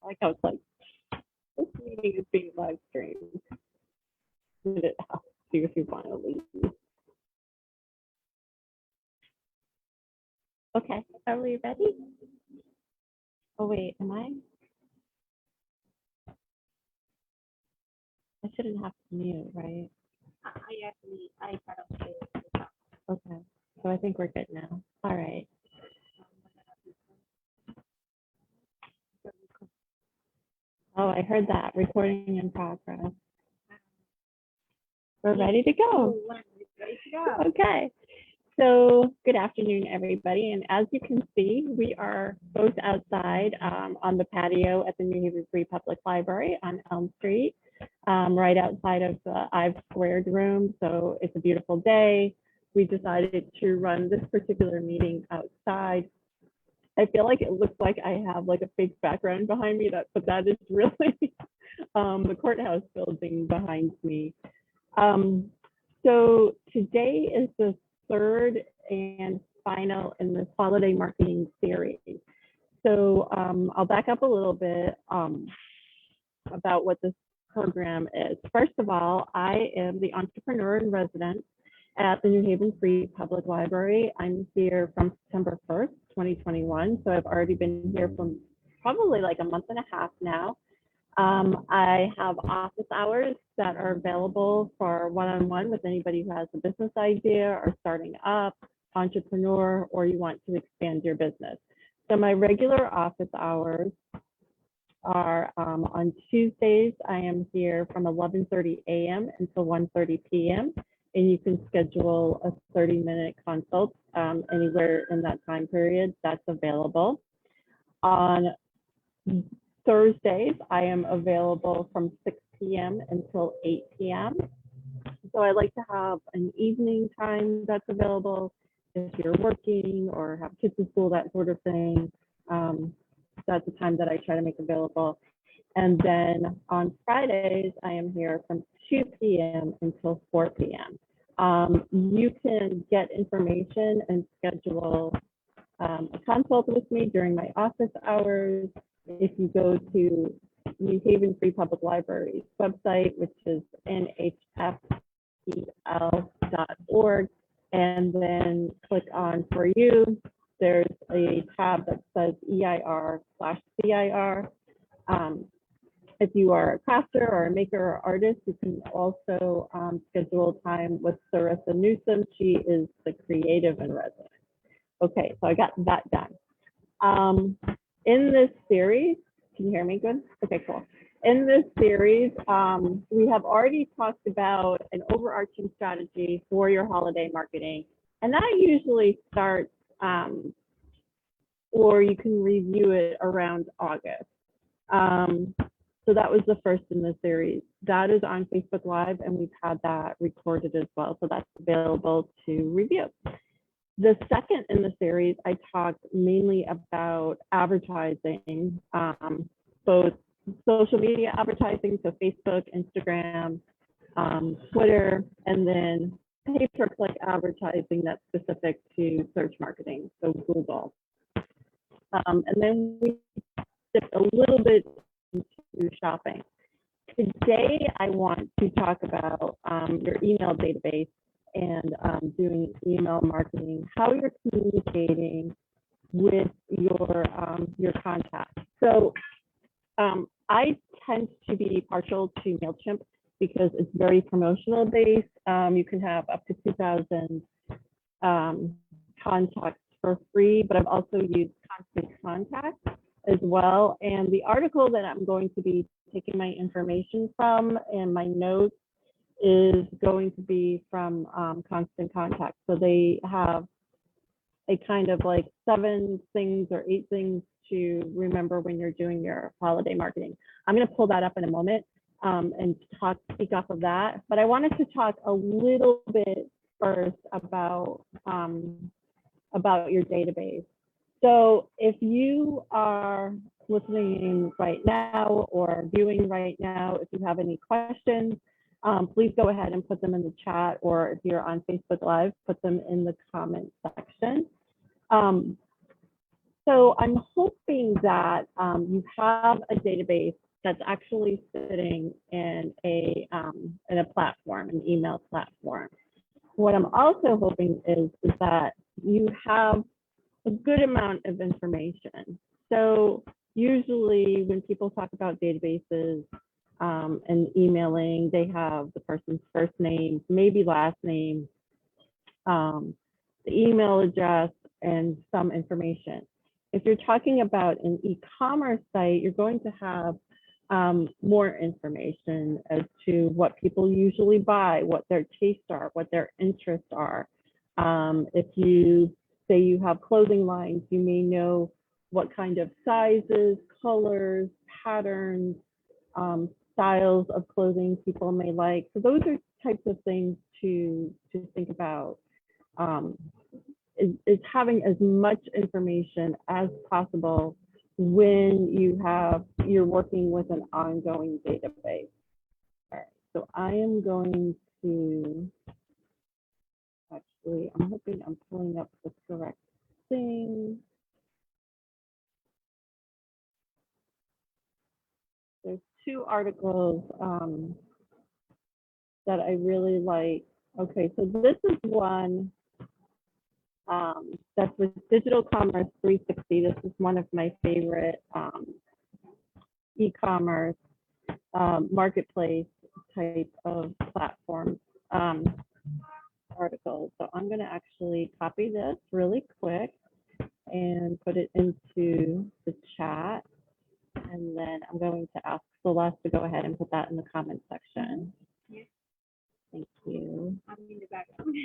like how it's like, this meeting is being live streamed. Did it help you if you want to leave? Okay, are we ready? Oh wait, am I? I shouldn't have to mute, right? I okay, so I think we're good now. All right. Oh, I heard that. Recording in progress. We're ready to go. Okay. So good afternoon, everybody. And as you can see, we are both outside on the patio at the New Haven Free Public Library on Elm Street, right outside of the I've Squared room. So it's a beautiful day. We decided to run this particular meeting outside. I feel like it looks like I have like a fake background behind me, but that is really the courthouse building behind me. So today is the third and final in this holiday marketing series. So I'll back up a little bit about what this program is. First of all, I am the entrepreneur in residence at the New Haven Free Public Library. I'm here from September 1st, 2021. So I've already been here for probably like a month and a half now. I have office hours that are available for one-on-one with anybody who has a business idea or starting up, entrepreneur, or you want to expand your business. So my regular office hours are on Tuesdays. I am here from 11:30 a.m. until 1:30 p.m. And you can schedule a 30-minute consult anywhere in that time period that's available. On Thursdays, I am available from 6 p.m. until 8 p.m. So I like to have an evening time that's available if you're working or have kids in school, that sort of thing. That's the time that I try to make available. And then on Fridays, I am here from 2 p.m. until 4 p.m. You can get information and schedule a consult with me during my office hours if you go to New Haven Free Public Library's website, which is nhfpl.org, and then click on For You. There's a tab that says EIR/CIR. If you are a crafter or a maker or artist, you can also schedule time with Sarissa Newsom. She is the creative in residence. Okay, so I got that done. In this series, can you hear me good? Okay, cool. In this series, we have already talked about an overarching strategy for your holiday marketing. And that usually starts, or you can review it around August. So that was the first in the series. That is on Facebook Live, and we've had that recorded as well. So that's available to review. The second in the series, I talked mainly about advertising, both social media advertising, so Facebook, Instagram, Twitter, and then pay-per-click advertising that's specific to search marketing, so Google. And then we dipped a little bit into shopping. Today, I want to talk about your email database and doing email marketing, how you're communicating with your contacts. So I tend to be partial to MailChimp because it's very promotional based. You can have up to 2,000 contacts for free, but I've also used Constant Contact as well. And the article that I'm going to be taking my information from and my notes is going to be from Constant Contact. So they have a kind of like 7 things or 8 things to remember when you're doing your holiday marketing. I'm going to pull that up in a moment and speak off of that. But I wanted to talk a little bit first about your database. So if you are listening right now or viewing right now, if you have any questions, please go ahead and put them in the chat, or if you're on Facebook Live, put them in the comment section. So I'm hoping that you have a database that's actually sitting in a platform, an email platform. What I'm also hoping is that you have a good amount of information. So usually when people talk about databases and emailing, they have the person's first name, maybe last name, the email address, and some information. If you're talking about an e-commerce site, you're going to have more information as to what people usually buy, what their tastes are, what their interests are. If you say you have clothing lines, you may know what kind of sizes, colors, patterns, styles of clothing people may like. So those are types of things to think about. Is having as much information as possible when you're working with an ongoing database. All right, so I am going to, actually, I'm hoping I'm pulling up the correct thing. There's two articles that I really like. Okay, so this is one that's with Digital Commerce 360. This is one of my favorite e-commerce marketplace type of platform articles. So I'm going to actually copy this really quick and put it into the chat. And then I'm going to ask Celeste to go ahead and put that in the comment section. Thank you. I'm in the background.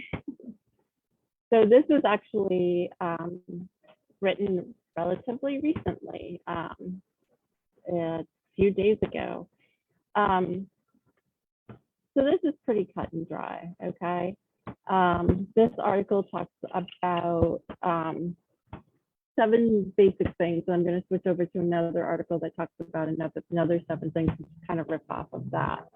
So this was actually written relatively recently, a few days ago. So this is pretty cut and dry, okay? This article talks about 7 basic things. I'm going to switch over to another article that talks about another 7 things to kind of rip off of that.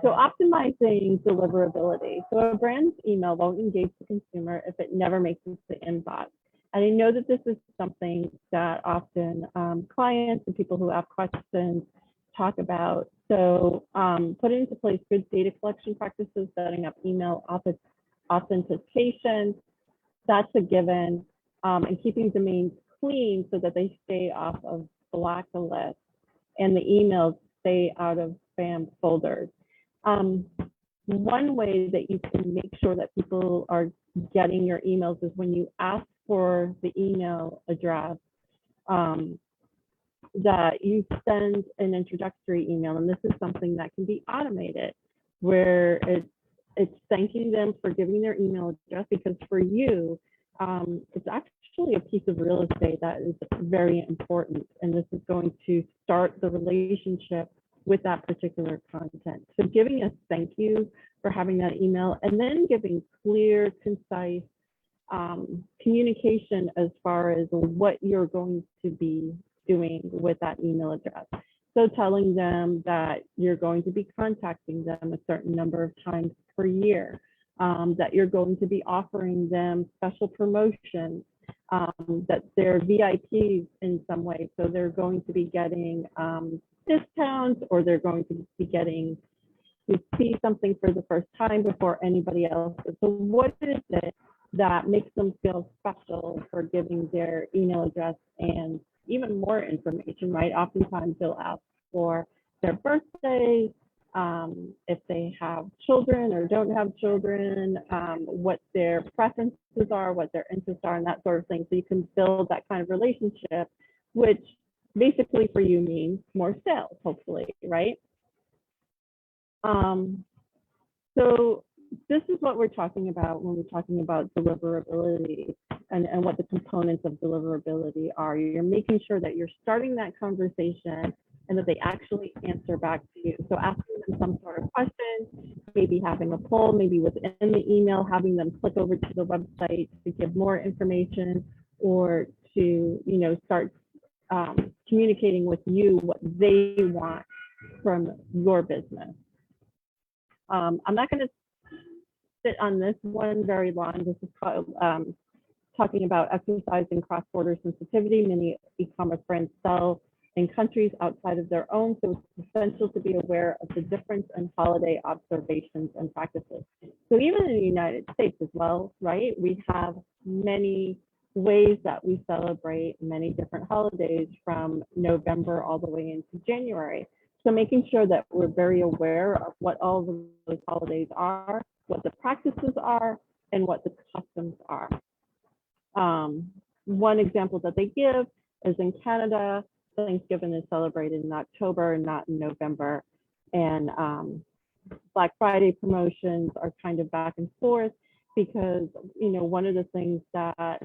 So optimizing deliverability. So a brand's email won't engage the consumer if it never makes it to the inbox. And I know that this is something that often clients and people who have questions talk about. So putting into place good data collection practices, setting up email authentication, that's a given, and keeping domains clean so that they stay off of blacklist and the emails stay out of spam folders. One way that you can make sure that people are getting your emails is when you ask for the email address, that you send an introductory email, and this is something that can be automated, where it's thanking them for giving their email address, because for you, it's actually a piece of real estate that is very important, and this is going to start the relationship with that particular content. So giving a thank you for having that email, and then giving clear, concise communication as far as what you're going to be doing with that email address. So telling them that you're going to be contacting them a certain number of times per year, that you're going to be offering them special promotions, that they're VIPs in some way. So they're going to be getting discounts, or they're going to be getting to see something for the first time before anybody else. So what is it that makes them feel special for giving their email address and even more information, right? Oftentimes they'll ask for their birthday, if they have children or don't have children, what their preferences are, what their interests are, and that sort of thing. So you can build that kind of relationship, which basically for you means more sales, hopefully, right? So this is what we're talking about when we're talking about deliverability and what the components of deliverability are. You're making sure that you're starting that conversation and that they actually answer back to you. So asking them some sort of question, maybe having a poll, maybe within the email, having them click over to the website to give more information, or to, start communicating with you what they want from your business. I'm not going to sit on this one very long. This is called talking about exercising cross-border sensitivity. Many e-commerce brands sell in countries outside of their own, so it's essential to be aware of the difference in holiday observations and practices. So even in the United States as well, right, we have many ways that we celebrate many different holidays from November all the way into January. So making sure that we're very aware of what all of those holidays are, what the practices are, and what the customs are. One example that they give is in Canada, Thanksgiving is celebrated in October, not in November. And Black Friday promotions are kind of back and forth because, you know, one of the things that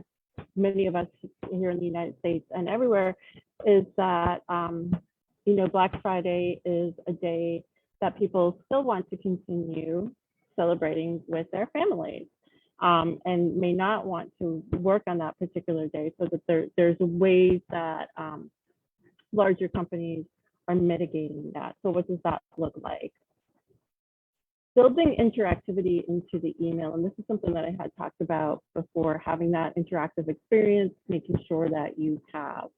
many of us here in the United States and everywhere is that, you know, Black Friday is a day that people still want to continue celebrating with their families. And may not want to work on that particular day, so that there's ways that larger companies are mitigating that. So what does that look like? Building interactivity into the email, and this is something that I had talked about before, having that interactive experience, making sure that you have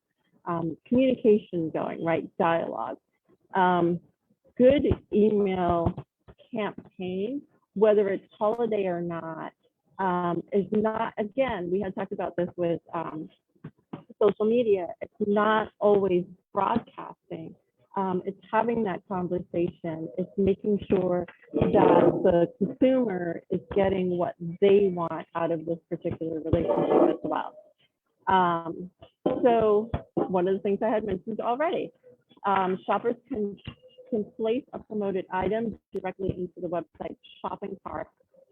communication going, right, dialogue. Good email campaign, whether it's holiday or not, is not, again, we had talked about this with social media, it's not always broadcasting. It's having that conversation. It's making sure that the consumer is getting what they want out of this particular relationship as well. So one of the things I had mentioned already, shoppers can place a promoted item directly into the website shopping cart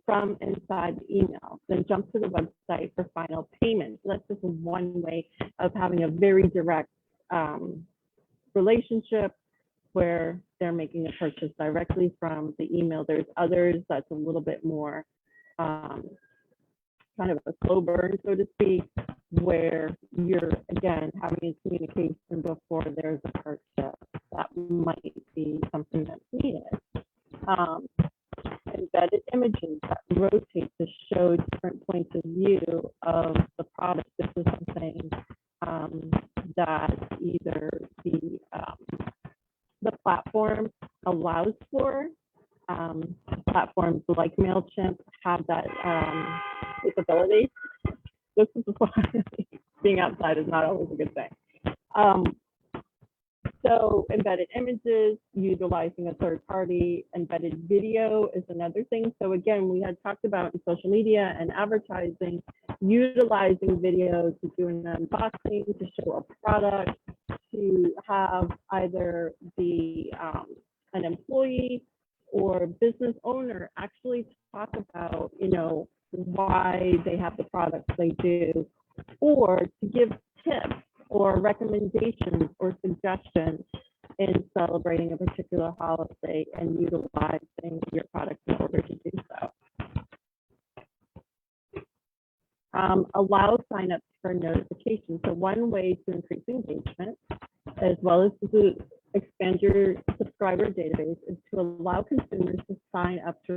from inside the email, then jump to the website for final payment. So that's just one way of having a very direct relationship where they're making a purchase directly from the email. There's others that's a little bit more kind of a slow burn, so to speak, where you're, again, having a communication before there's a purchase. That might be something that's needed. Embedded images that rotate to show different points of view of the product. This is something that either the platform allows for. Platforms like MailChimp have that capability. This is why being outside is not always a good thing. So embedded images, utilizing a third party, embedded video is another thing. So again, we had talked about in social media and advertising, utilizing videos to do an unboxing, to show a product, to have either the an employee or business owner actually talk about, you know, why they have the products they do, or to give tips or recommendations or suggestions in celebrating a particular holiday and utilizing your products in order to do so. Allow signups for notifications. So one way to increase engagement, as well as to expand your subscriber database, is to allow consumers to sign up to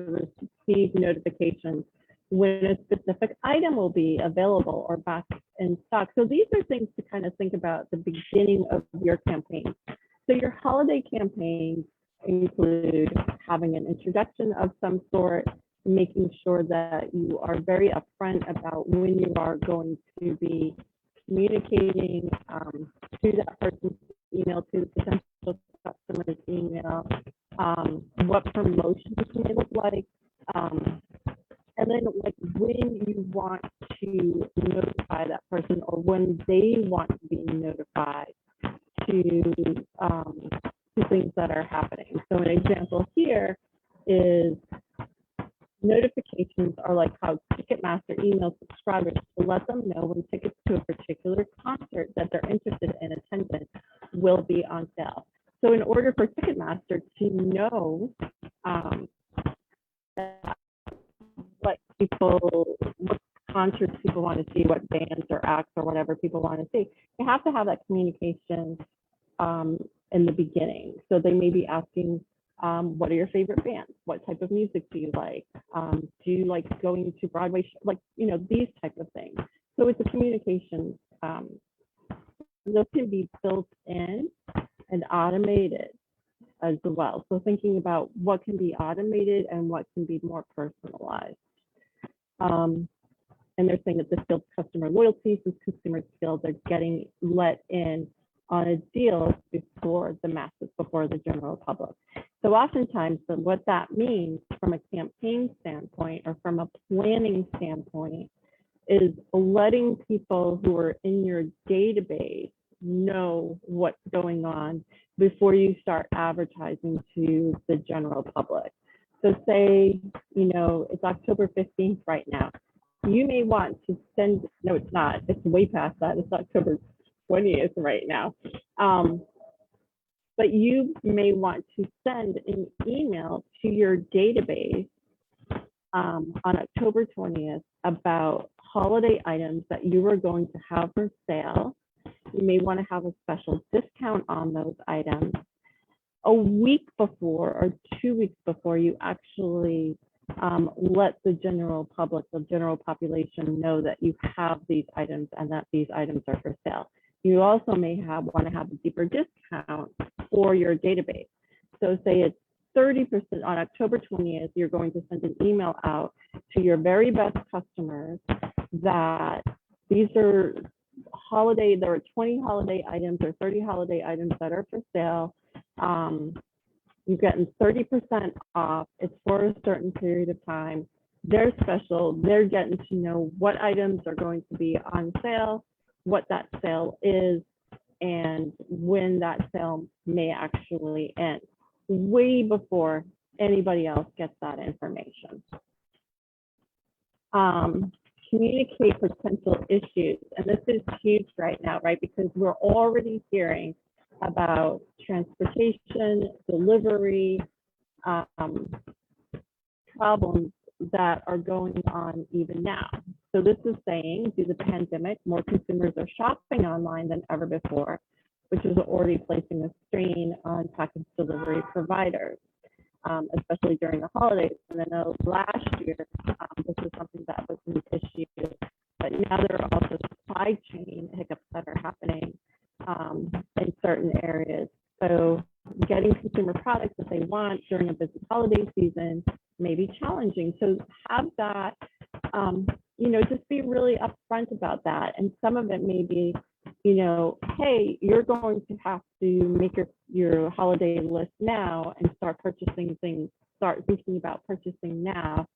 receive notifications when a specific item will be available or back in stock. So these are things to kind of think about at the beginning of your campaign. So your holiday campaigns include having an introduction of some sort, making sure that you are very upfront about when you are going to be communicating to that person's email, to the potential customer's email, what promotions may look like, and then like when you want to notify that person or when they want to be notified to things that are happening. So an example here is notifications are like how Ticketmaster emails subscribers to let them know when tickets to a particular concert that they're interested in attending will be on sale. So in order for Ticketmaster to know what concerts people want to see, what bands or acts or whatever people want to see, you have to have that communication in the beginning. So they may be asking, what are your favorite bands? What type of music do you like? Do you like going to Broadway? Like, you know, these type of things. So it's a communication. Those can be built in and automated as well. So thinking about what can be automated and what can be more personalized. And they're saying that this builds customer loyalty since consumers feel they're getting let in on a deal before the masses, before the general public. So oftentimes what that means from a campaign standpoint or from a planning standpoint is letting people who are in your database know what's going on before you start advertising to the general public. So say, it's October 15th right now. You may want to send, no, it's not, it's way past that. It's October 20th right now. But you may want to send an email to your database on October 20th about holiday items that you are going to have for sale. You may want to have a special discount on those items a week before or 2 weeks before you actually let the general public, the general population know that you have these items and that these items are for sale. You also may want to have a deeper discount for your database. So say it's 30% on October 20th, you're going to send an email out to your very best customers that these are holiday, there are 20 holiday items or 30 holiday items that are for sale. You're getting 30% off. It's for a certain period of time. They're special. They're getting to know what items are going to be on sale, what that sale is, and when that sale may actually end, way before anybody else gets that information. Communicate potential issues. And this is huge right now, right? Because we're already hearing about transportation, delivery, problems that are going on even now. So this is saying, due to the pandemic, more consumers are shopping online than ever before, which is already placing a strain on package delivery providers, especially during the holidays. And I know last year, this was something that was an issue, but now there are also supply chain hiccups that are happening in certain areas. So getting consumer products that they want during a busy holiday season may be challenging. So have that, just be really upfront about that. And some of it may be, hey, you're going to have to make your holiday list now and start purchasing things, start thinking about purchasing now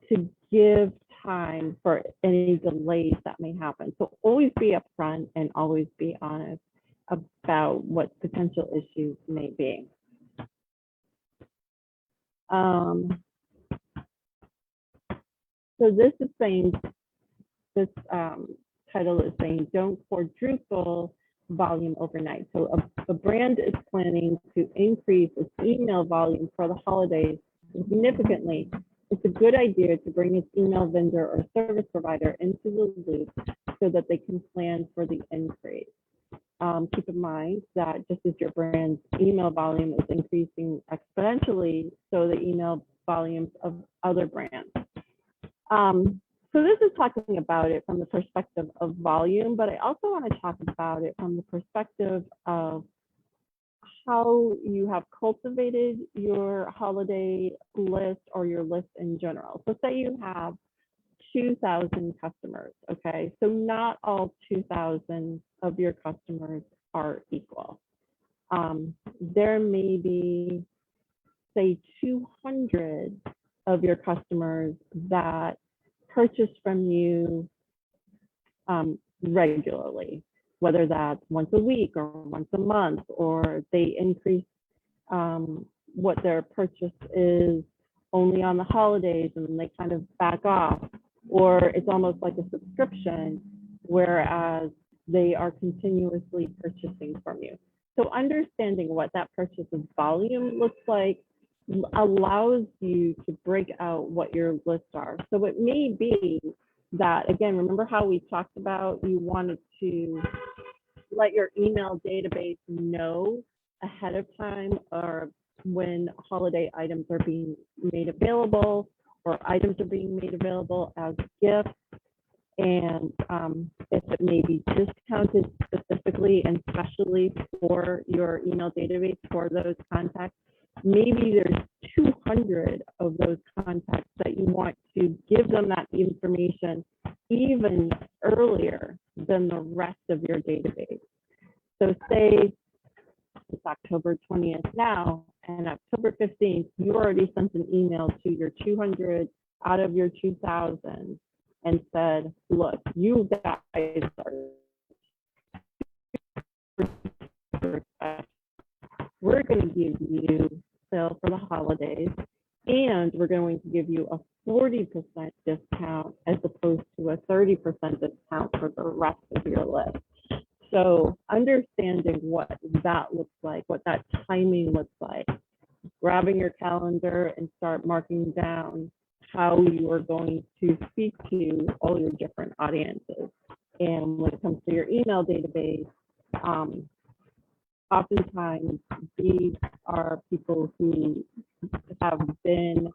to give time for any delays that may happen. So always be upfront and always be honest about what potential issues may be. So this is saying, this title is saying, don't quadruple volume overnight. So a brand is planning to increase its email volume for the holidays significantly. It's a good idea to bring its email vendor or service provider into the loop so that they can plan for the increase. Keep in mind that just as your brand's email volume is increasing exponentially, so the email volumes of other brands. So this is talking about it from the perspective of volume, but I also want to talk about it from the perspective of how you have cultivated your holiday list or your list in general. So say you have 2,000 customers, okay? So not all 2,000 of your customers are equal. There may be, say, 200 of your customers that purchase from you regularly, whether that's once a week or once a month, or they increase what their purchase is only on the holidays and then they kind of back off, or it's almost like a subscription, whereas they are continuously purchasing from you. So understanding what that purchase of volume looks like allows you to break out what your lists are. So it may be that, again, remember how we talked about you wanted to let your email database know ahead of time or when holiday items are being made available or items are being made available as gifts. and if it may be discounted specifically and specially for your email database for those contacts. Maybe there's 200 of those contacts that you want to give them that information even earlier than the rest of your database. So say it's October 20th now, and October 15th, you already sent an email to your 200 out of your 2,000 and said, look, you guys are, we're going to give you sale for the holidays, and we're going to give you a 40% discount as opposed to a 30% discount for the rest of your list. So understanding what that looks like, what that timing looks like, grabbing your calendar and start marking down how you are going to speak to all your different audiences. And when it comes to your email database, oftentimes these are people who have been,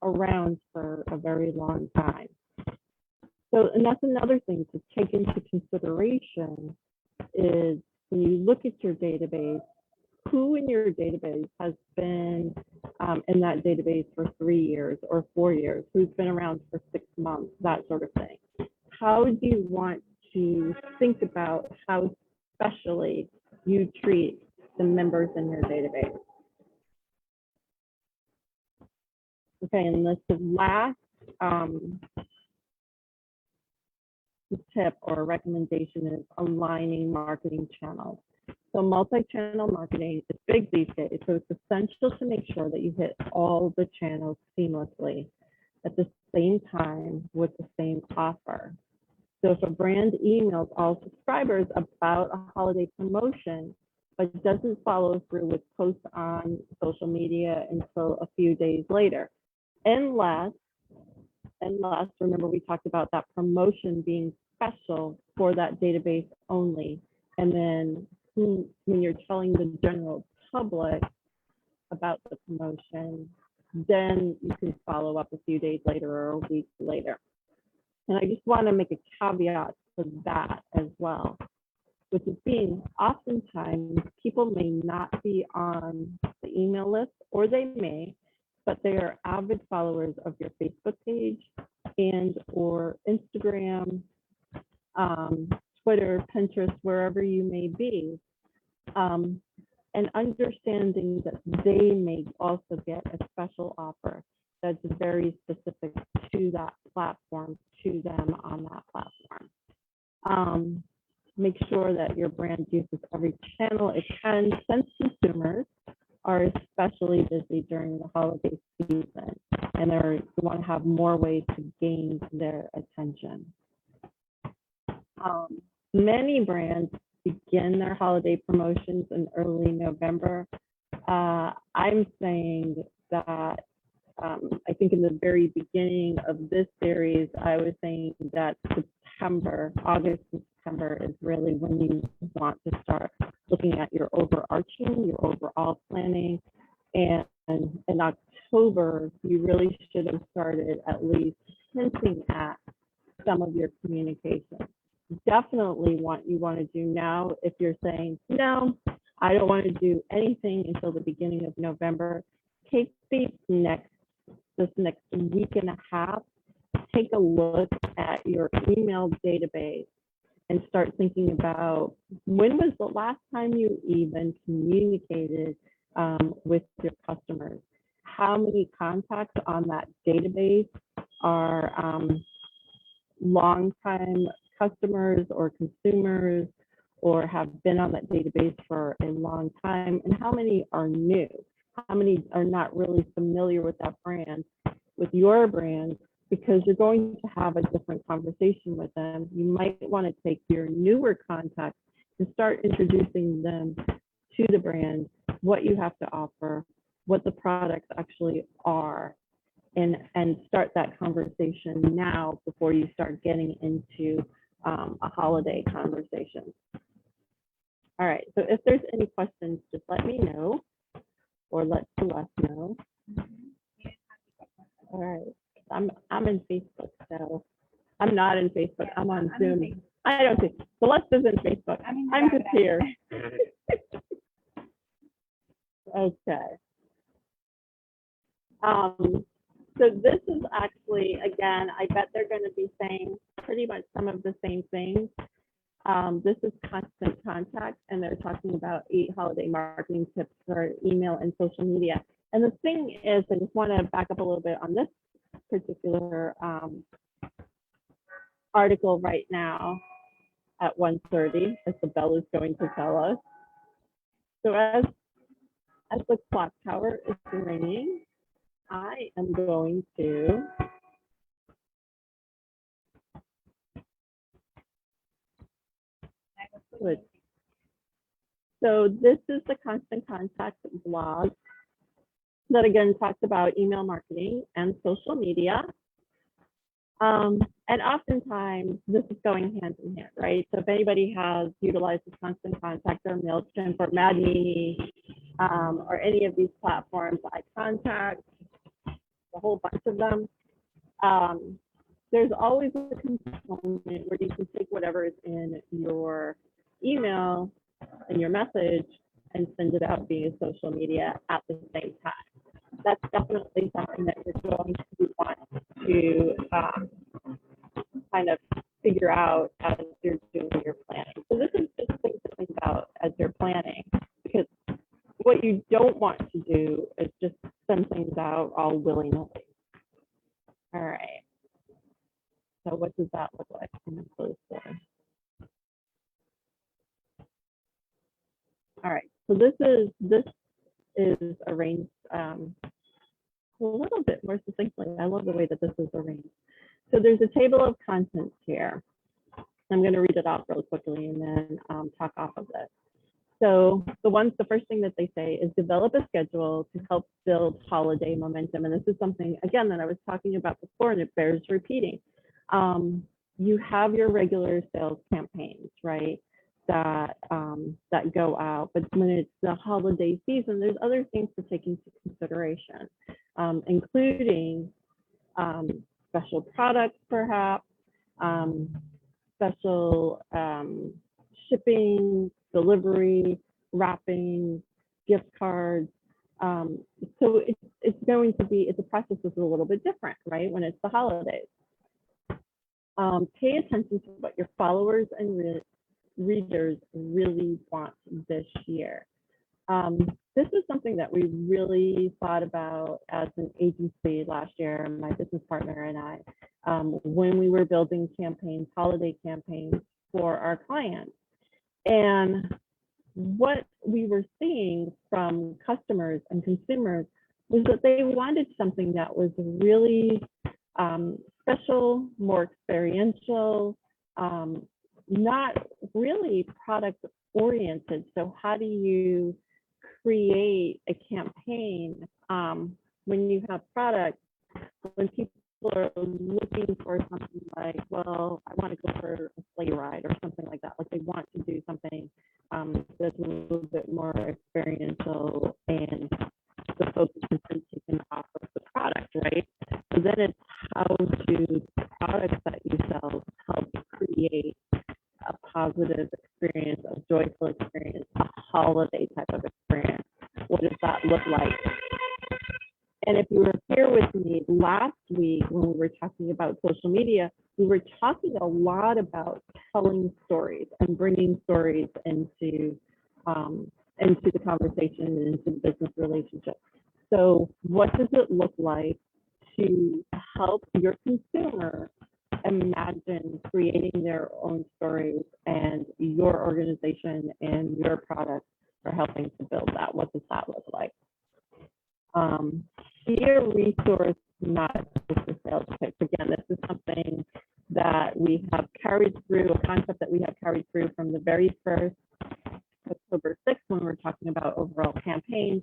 around for a very long time. So, and that's another thing to take into consideration is when you look at your database, who in your database has been in that database for 3 years or 4 years, who's been around for 6 months, that sort of thing. How do you want to think about how specially you treat the members in your database? Okay, and this last tip or recommendation is aligning marketing channels. So multi-channel marketing is big these days, so it's essential to make sure that you hit all the channels seamlessly at the same time with the same offer. So if a brand emails all subscribers about a holiday promotion, but doesn't follow through with posts on social media until a few days later, unless, remember we talked about that promotion being special for that database only, and then when you're telling the general public about the promotion, then you can follow up a few days later or a week later. And I just want to make a caveat to that as well, which is being oftentimes people may not be on the email list, or they may, but they are avid followers of your Facebook page and or Instagram, Twitter, Pinterest, wherever you may be, and understanding that they may also get a special offer that's very specific to that platform, to them on that platform. Make sure that your brand uses every channel it can, since consumers are especially busy during the holiday season, and you want to have more ways to gain their attention. Many brands begin their holiday promotions in early November. I'm saying that I think in the very beginning of this series, I was saying that September, August and September is really when you want to start looking at your overarching, your overall planning. And in October, you really should have started at least hinting at some of your communication. Definitely what you want to do now, if you're saying, no, I don't want to do anything until the beginning of November, take this next week and a half, take a look at your email database and start thinking about when was the last time you even communicated with your customers? How many contacts on that database are long-time customers or consumers or have been on that database for a long time, and how many are new? How many are not really familiar with that brand, with your brand, because you're going to have a different conversation with them. You might want to take your newer contacts and start introducing them to the brand, what you have to offer, what the products actually are, and start that conversation now before you start getting into a holiday conversation. All right, so if there's any questions, just let me know or let Celeste know. All right, I'm in Facebook, so I'm not in Facebook. Yeah, I'm on I'm in Zoom. Facebook. I don't think Celeste is in Facebook. I'm just here. Okay. So this is actually, again, I bet they're going to be saying pretty much some of the same things. This is constant contact, and they're talking about 8 holiday marketing tips for email and social media. And the thing is, I just want to back up a little bit on this particular article right now at 1:30, as the bell is going to tell us. So as the clock tower is ringing, I am going to switch. So this is the Constant Contact blog that again talks about email marketing and social media. And oftentimes this is going hand in hand, right? So if anybody has utilized the Constant Contact or MailChimp or MadMe or any of these platforms, iContact, a whole bunch of them, there's always a component where you can take whatever is in your email and your message and send it out via social media at the same time. That's definitely something that you're going to want to kind of figure out as you're doing your planning. So this is just things to think about as you're planning, because what you don't want to do is just send things out all willy-nilly. All right. So what does that look like? I'm going to close there. All right. So this is arranged a little bit more succinctly. I love the way that this is arranged. So there's a table of contents here. I'm going to read it off real quickly and then talk off of it. So the first thing that they say is develop a schedule to help build holiday momentum. And this is something, again, that I was talking about before, and it bears repeating. You have your regular sales campaigns, right, that go out, but when it's the holiday season, there's other things to take into consideration, including special products, perhaps, special shipping, delivery, wrapping, gift cards. So it's going to be, the process is a little bit different, right, when it's the holidays. Pay attention to what your followers and readers really want this year. This is something that we really thought about as an agency last year, my business partner and I, when we were building campaigns, holiday campaigns for our clients. And what we were seeing from customers and consumers was that they wanted something that was really special, more experiential, not really product oriented. So how do you create a campaign when you have products, when people are looking for something like, well, I want to go for a sleigh ride or something like that. Like they want to do something that's a little bit more experiential, and the focus is taken off of the product, right? So then it's how do the products that you sell help create a positive experience, a joyful experience, a holiday type of experience. What does that look like? And if you were here with me last week when we were talking about social media, we were talking a lot about telling stories and bringing stories into the conversation and into the business relationship. So what does it look like to help your consumer imagine creating their own stories, and your organization and your products are helping to build that? What does that look like? Be a resource, not just a sales pitch. Again, this is something that we have carried through, a concept that we have carried through from the very first October 6th, when we were talking about overall campaigns,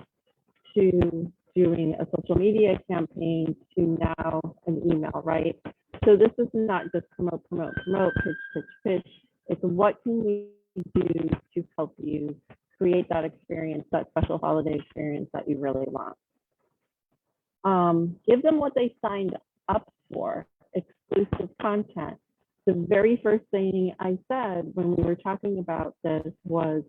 to doing a social media campaign, to now an email, right? So this is not just promote, pitch. It's what can we do to help you create that experience, that special holiday experience that you really want. Give them what they signed up for, exclusive content. The very first thing I said when we were talking about this was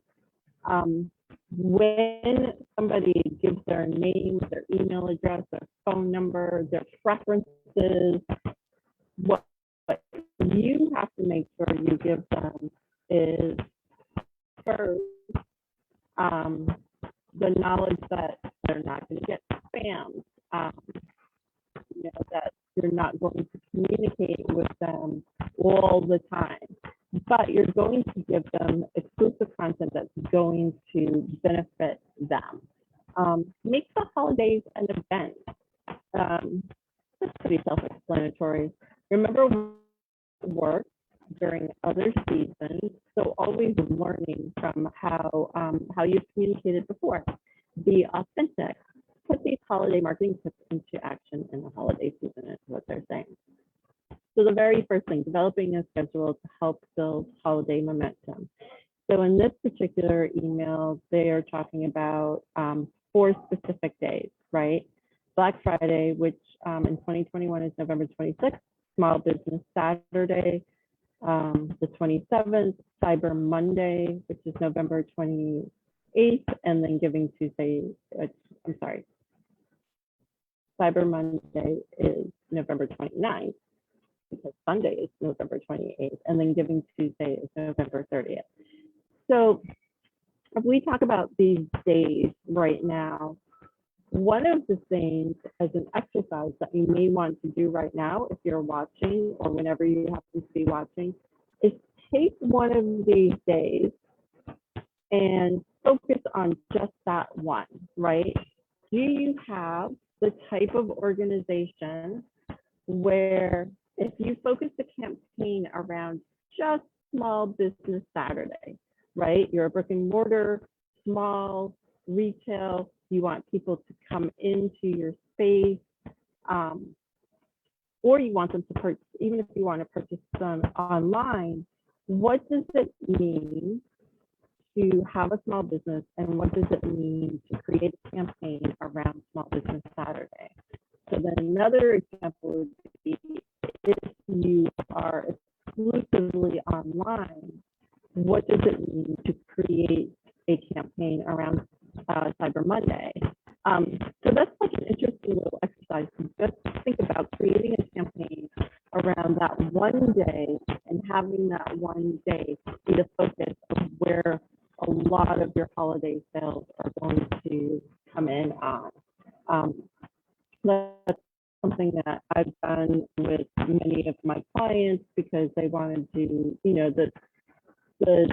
when somebody gives their name, their email address, their phone number, their preferences, what you have to make sure you give them is first the knowledge that they're not going to get spammed, that you're not going to communicate with them all the time, but you're going to give them exclusive content that's going to benefit them. Make the holidays an event. That's pretty self-explanatory. Remember what worked during other seasons, so always learning from how you've communicated before. Be authentic. Put these holiday marketing tips into action in the holiday season is what they're saying. So the very first thing, developing a schedule to help build holiday momentum. So in this particular email, they are talking about 4 specific days, right? Black Friday, which in 2021 is November 26th, Small Business Saturday, the 27th, Cyber Monday, which is November 28th, and then Giving Tuesday, Cyber Monday is November 29th, because Sunday is November 28th, and then Giving Tuesday is November 30th. So if we talk about these days right now, one of the things as an exercise that you may want to do right now, if you're watching or whenever you happen to be watching, is take one of these days and focus on just that one, right? Do you have the type of organization where if you focus the campaign around just Small Business Saturday, right? You're a brick and mortar, small, retail, you want people to come into your space, or you want them to purchase, even if you want to purchase them online, what does it mean to have a small business, and what does it mean to create a campaign around Small Business Saturday? So then another example would be if you are exclusively online, what does it mean to create a campaign around Cyber Monday? So that's like an interesting little exercise to just think about creating a campaign around that one day and having that one day be the focus of where a lot of your holiday sales are going to come in on. That's something that I've done with many of my clients because they wanted to, the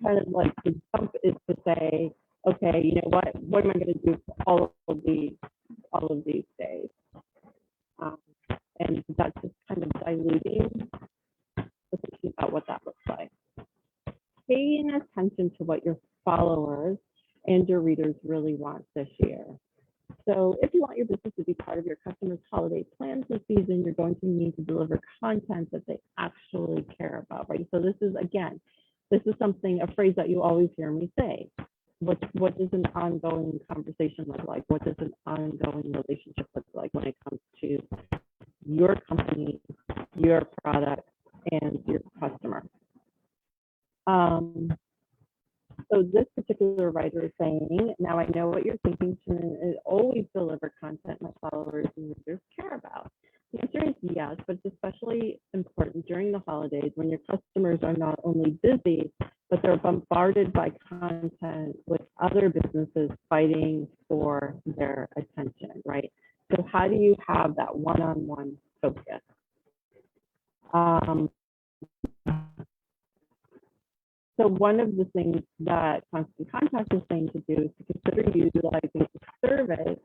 kind of like the jump is to say, okay, you know what am I going to do for all of these days? And that's just kind of diluting, thinking about what that looks like. Paying attention to what your followers and your readers really want this year. So if you want your business to be part of your customers' holiday plans this season, you're going to need to deliver content that they actually care about, right? So this is, again, a phrase that you always hear me say. What does an ongoing conversation look like? What does an ongoing relationship look like when it comes to your company, your product, and your customer? So this particular writer is saying, now I know what you're thinking, Shannon, is always deliver content my followers and readers care about. The answer is yes, but it's especially important during the holidays when your customers are not only busy, but they're bombarded by content with other businesses fighting for their attention, right? So how do you have that one-on-one focus? So one of the things that Constant Contact is saying to do is to consider utilizing a survey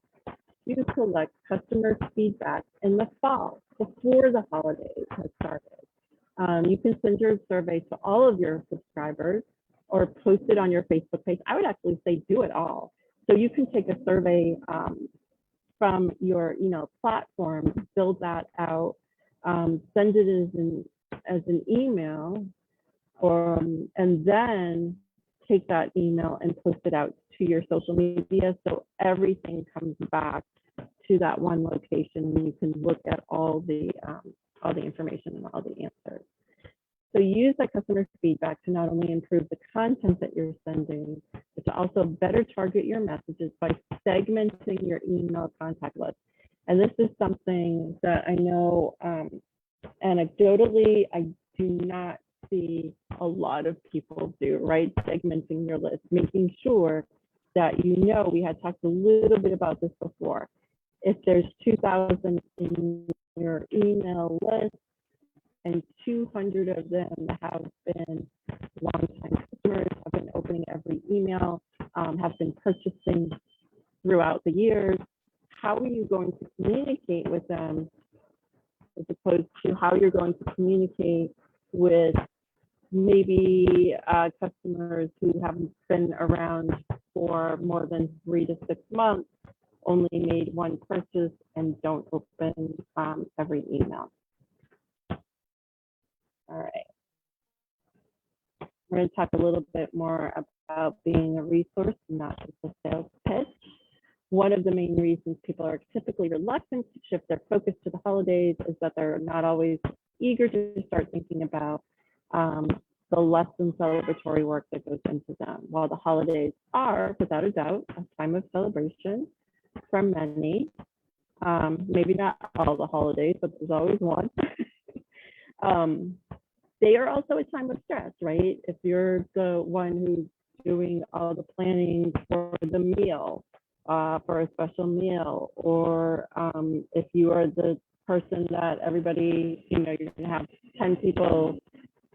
to collect customer feedback in the fall before the holidays have started. You can send your survey to all of your subscribers or post it on your Facebook page. I would actually say do it all. So you can take a survey from your platform, build that out, send it as an email, and then take that email and post it out to your social media so everything comes back to that one location, and you can look at all the information and all the answers. So use that customer feedback to not only improve the content that you're sending, but to also better target your messages by segmenting your email contact list. And this is something that I know anecdotally, I do not see a lot of people do, right? Segmenting your list, making sure that we had talked a little bit about this before. If there's 2,000 in your email list, and 200 of them have been longtime customers, have been opening every email, have been purchasing throughout the years, how are you going to communicate with them as opposed to how you're going to communicate with maybe customers who haven't been around for more than 3 to 6 months, only made one purchase, and don't open every email. All right. We're going to talk a little bit more about being a resource, not just a sales pitch. One of the main reasons people are typically reluctant to shift their focus to the holidays is that they're not always eager to start thinking about the less than celebratory work that goes into them. While the holidays are, without a doubt, a time of celebration for many, maybe not all the holidays, but there's always one. They are also a time of stress, right? If you're the one who's doing all the planning for the meal, for a special meal, or if you are the person that everybody, you're going to have 10 people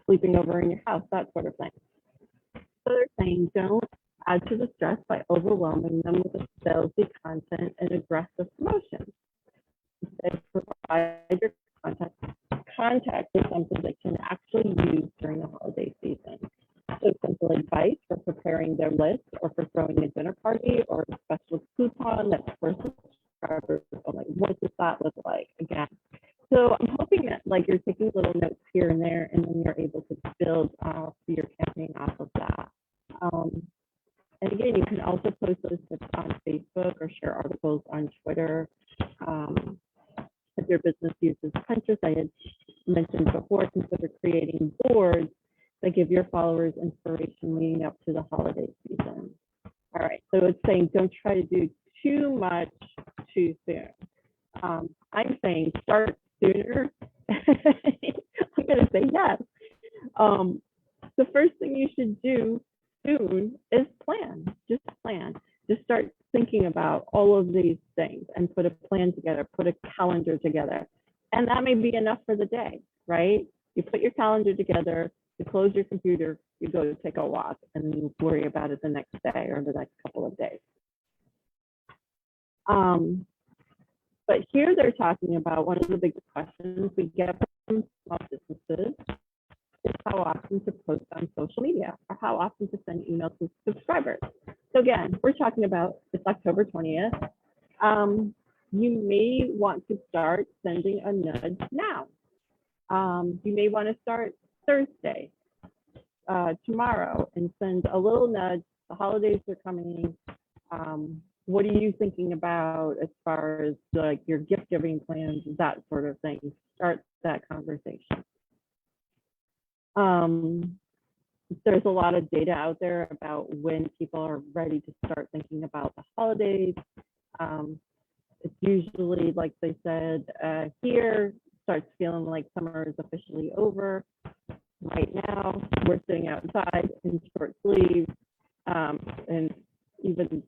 sleeping over in your house, that sort of thing. So they're saying don't add to the stress by overwhelming them with salesy content and aggressive promotions. Instead, provide your contact with something they can actually use during the holiday season. So simple advice for preparing their list, or for throwing a dinner party, or a special coupon that's for subscribers. Like, what does that look like? Again, so I'm hoping that you're taking little notes here and there, and then you're able to build your campaign off of that. And again, you can also post those tips on Facebook or share articles on Twitter. If your business uses Pinterest, I had mentioned before, consider creating boards that give your followers inspiration leading up to the holiday season. All right, so it's saying don't try to do too much too soon. I'm saying start sooner. I'm going to say yes. The first thing you should do soon is plan. Just plan. Just start thinking about all of these things and put a plan together, put a calendar together. And that may be enough for the day, right? You put your calendar together, you close your computer, you go to take a walk, and then you worry about it the next day or the next couple of days. But here they're talking about one of the big questions we get from small businesses is how often to post on social media, or how often to send emails to subscribers. So again, we're talking about it's October 20th. You may want to start sending a nudge now. You may want to start Thursday, tomorrow, and send a little nudge. The holidays are coming. What are you thinking about as far as your gift giving plans, that sort of thing? Start that conversation. There's a lot of data out there about when people are ready to start thinking about the holidays. It's usually, like they said here, starts feeling like summer is officially over. Right now, we're sitting outside in short sleeves, and even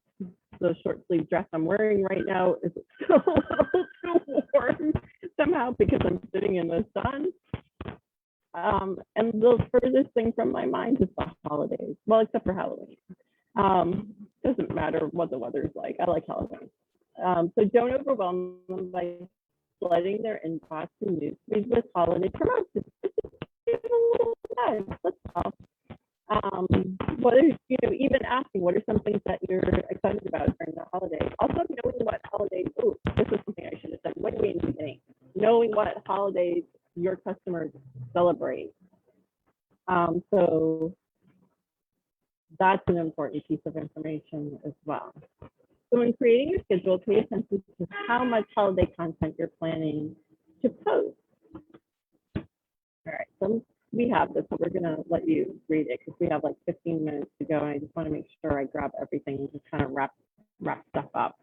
the short sleeve dress I'm wearing right now is still a little too warm somehow because I'm sitting in the sun. And the furthest thing from my mind is the holidays. Well, except for Halloween. Doesn't matter what the weather's like. I like Halloween. So don't overwhelm them by flooding their inbox and newsfeed with holiday promotions. Just give them a little nudge. That's all. What is, even asking, what are some things that you're excited about during the holidays? Also knowing what holidays, this is something I should have said way in the beginning. Knowing what holidays your customers celebrate. So that's an important piece of information as well. So when creating your schedule, pay attention to how much holiday content you're planning to post. All right, so we have this, so we're gonna let you read it because we have like 15 minutes to go, and I just want to make sure I grab everything and just kind of wrap stuff up.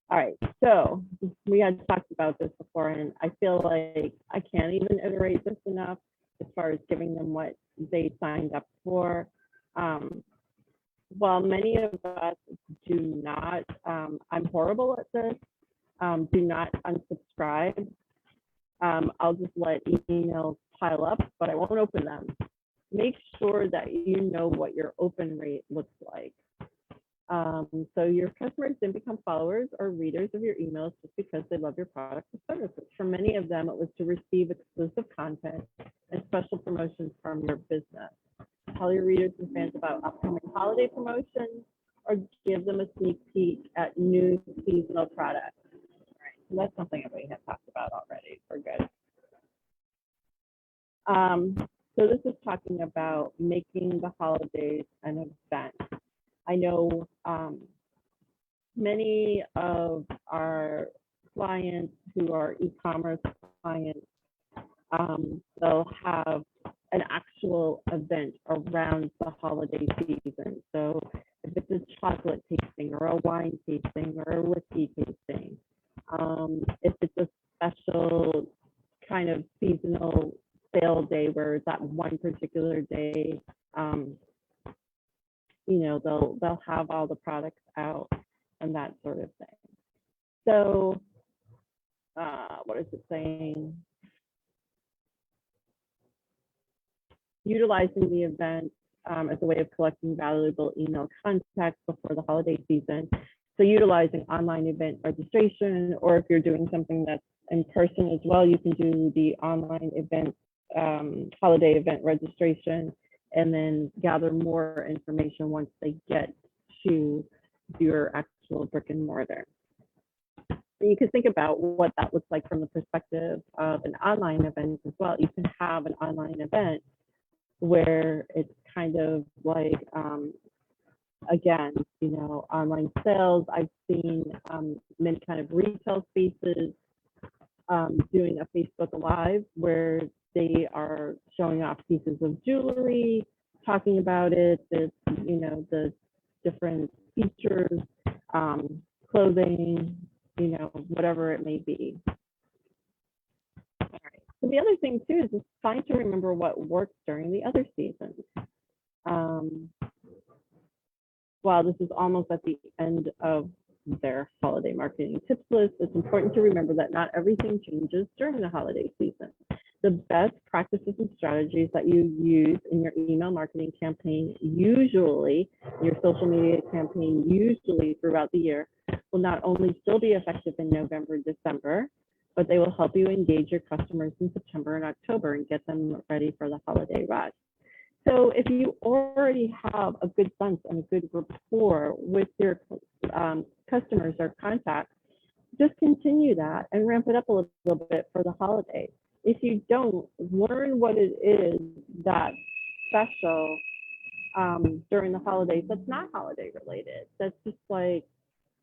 All right, so we had talked about this before, and I feel like I can't even iterate this enough as far as giving them what they signed up for. While many of us do not, I'm horrible at this, do not unsubscribe. I'll just let emails pile up, but I won't open them. Make sure that you know what your open rate looks like. So your customers didn't become followers or readers of your emails just because they love your products or services. For many of them, it was to receive exclusive content and special promotions from your business. Tell your readers and fans about upcoming holiday promotions or give them a sneak peek at new seasonal products. All right, so that's something that we have talked about already. We're good. So this is talking about making the holidays an event. I know many of our clients who are e-commerce clients, they'll have an actual event around the holiday season. So if it's a chocolate tasting or a wine tasting or a whiskey tasting, if it's a special kind of seasonal sale day where that one particular day, you know, they'll have all the products out and that sort of thing. So what is it saying? Utilizing the event as a way of collecting valuable email contacts before the holiday season. So utilizing online event registration, or if you're doing something that's in person as well, you can do the online event, holiday event registration, and then gather more information once they get to your actual brick and mortar. And you can think about what that looks like from the perspective of an online event as well. You can have an online event where it's kind of like, again, you know, online sales. I've seen many kind of retail spaces doing a Facebook Live where they are showing off pieces of jewelry, talking about it, the, you know, the different features, clothing, you know, whatever it may be. All right. So the other thing too is it's fine to remember what works during the other seasons. While this is almost at the end of their holiday marketing tips list, it's important to remember that not everything changes during the holiday season. The best practices and strategies that you use in your email marketing campaign, usually your social media campaign, usually throughout the year, will not only still be effective in November, December, but they will help you engage your customers in September and October and get them ready for the holiday rush. So if you already have a good sense and a good rapport with your customers or contacts, just continue that and ramp it up a little bit for the holidays. If you don't, learn what it is that's special during the holidays that's not holiday related. That's just like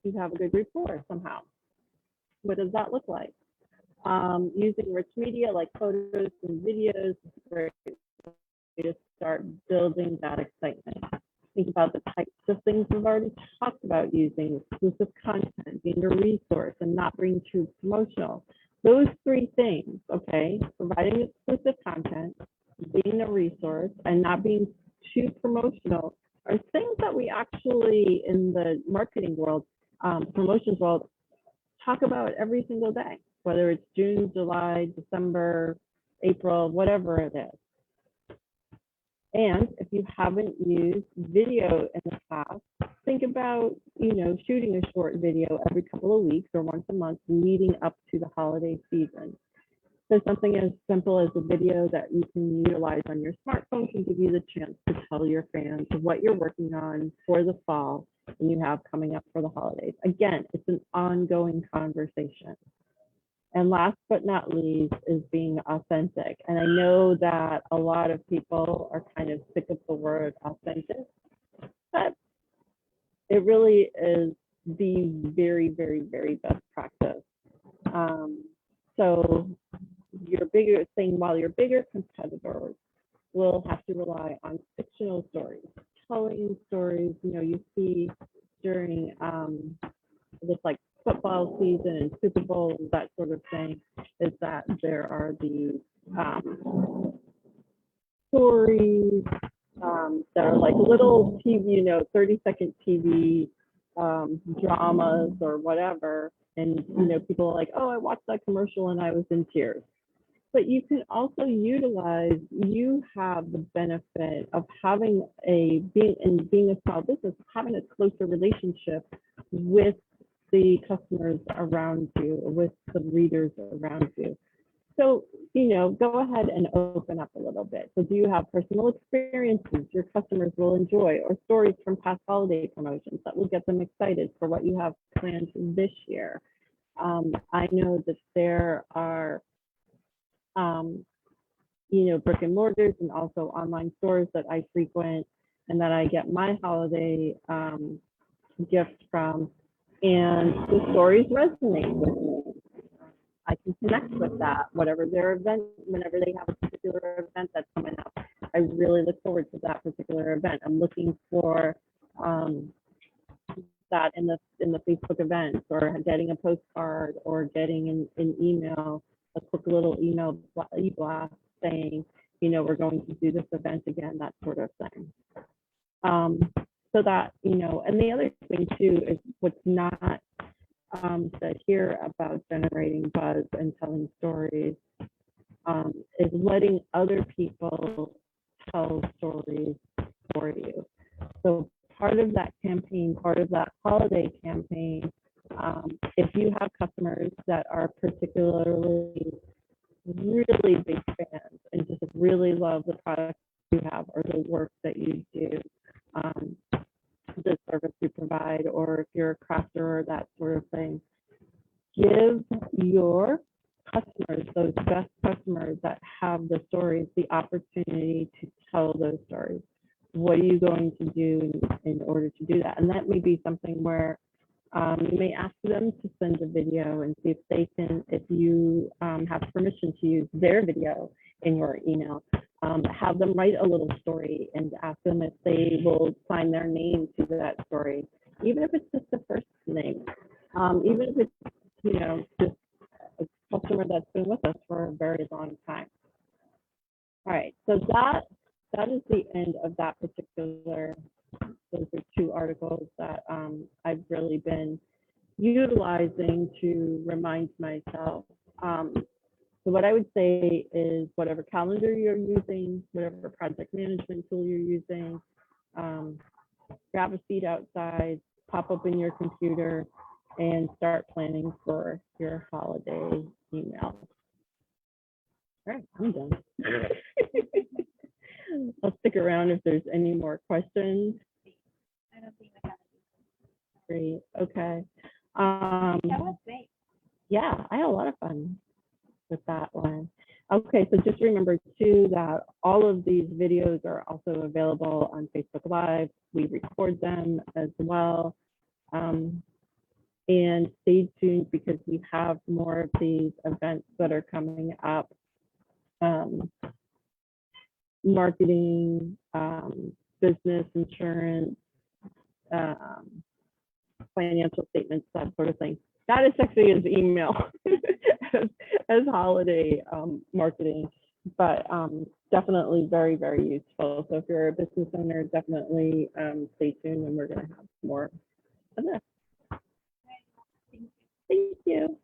you have a good rapport somehow. What does that look like? Using rich media like photos and videos is great to start building that excitement. Think about the types of things we've already talked about using: exclusive content, being a resource, and not being too promotional. Those three things, okay, providing exclusive content, being a resource, and not being too promotional, are things that we actually, in the marketing world, promotions world, talk about every single day, whether it's June, July, December, April, whatever it is. And if you haven't used video in the past, think about, you know, shooting a short video every couple of weeks or once a month leading up to the holiday season. So something as simple as a video that you can utilize on your smartphone can give you the chance to tell your fans what you're working on for the fall and you have coming up for the holidays. Again, it's an ongoing conversation. And last but not least is being authentic. And I know that a lot of people are kind of sick of the word authentic, but it really is the very, very, very best practice. So your bigger thing, while your bigger competitors will have to rely on fictional stories, telling stories, you know, you see during this like football season and Super Bowl and that sort of thing, is that there are these stories that are like little TV, you know, 30-second TV dramas or whatever. And, you know, people are like, oh, I watched that commercial and I was in tears. But you can also utilize, you have the benefit of having being a small business, having a closer relationship with the customers around you, with the readers around you. So, you know, go ahead and open up a little bit. So do you have personal experiences your customers will enjoy, or stories from past holiday promotions that will get them excited for what you have planned this year? I know that there are, you know, brick and mortars and also online stores that I frequent and that I get my holiday gifts from, and the stories resonate with me. I can connect with that, whatever their event, whenever they have a particular event that's coming up. I really look forward to that particular event. I'm looking for that in the Facebook events, or getting a postcard, or getting an email, a quick little email blast saying, you know, we're going to do this event again, that sort of thing. So that, you know, and the other thing too is what's not said here about generating buzz and telling stories is letting other people tell stories for you. So part of that campaign, part of that holiday campaign, if you have customers that are particularly really big fans and just really love the product you have or the work that you do, the service you provide, or if you're a crafter or that sort of thing, give your customers, those best customers that have the stories, the opportunity to tell those stories. What are you going to do in order to do that? And that may be something where you may ask them to send a video and see if they can, if you have permission to use their video in your email. Have them write a little story and ask them if they will sign their name to that story, even if it's just the first name, even if it's, you know, just a customer that's been with us for a very long time. All right, so that is the end of that particular. Those are two articles that I've really been utilizing to remind myself. So what I would say is whatever calendar you're using, whatever project management tool you're using, grab a seat outside, pop open your computer, and start planning for your holiday email. All right, I'm done. I'll stick around if there's any more questions. I don't think I have it. Great, okay. That was great. Yeah, I had a lot of fun with that one. Okay, so just remember too that all of these videos are also available on Facebook Live. We record them as well. And stay tuned because we have more of these events that are coming up. Marketing, business, insurance, financial statements, that sort of thing. That is sexy as email as holiday marketing, but definitely very, very useful. So if you're a business owner, definitely stay tuned and we're going to have more of this. Thank you.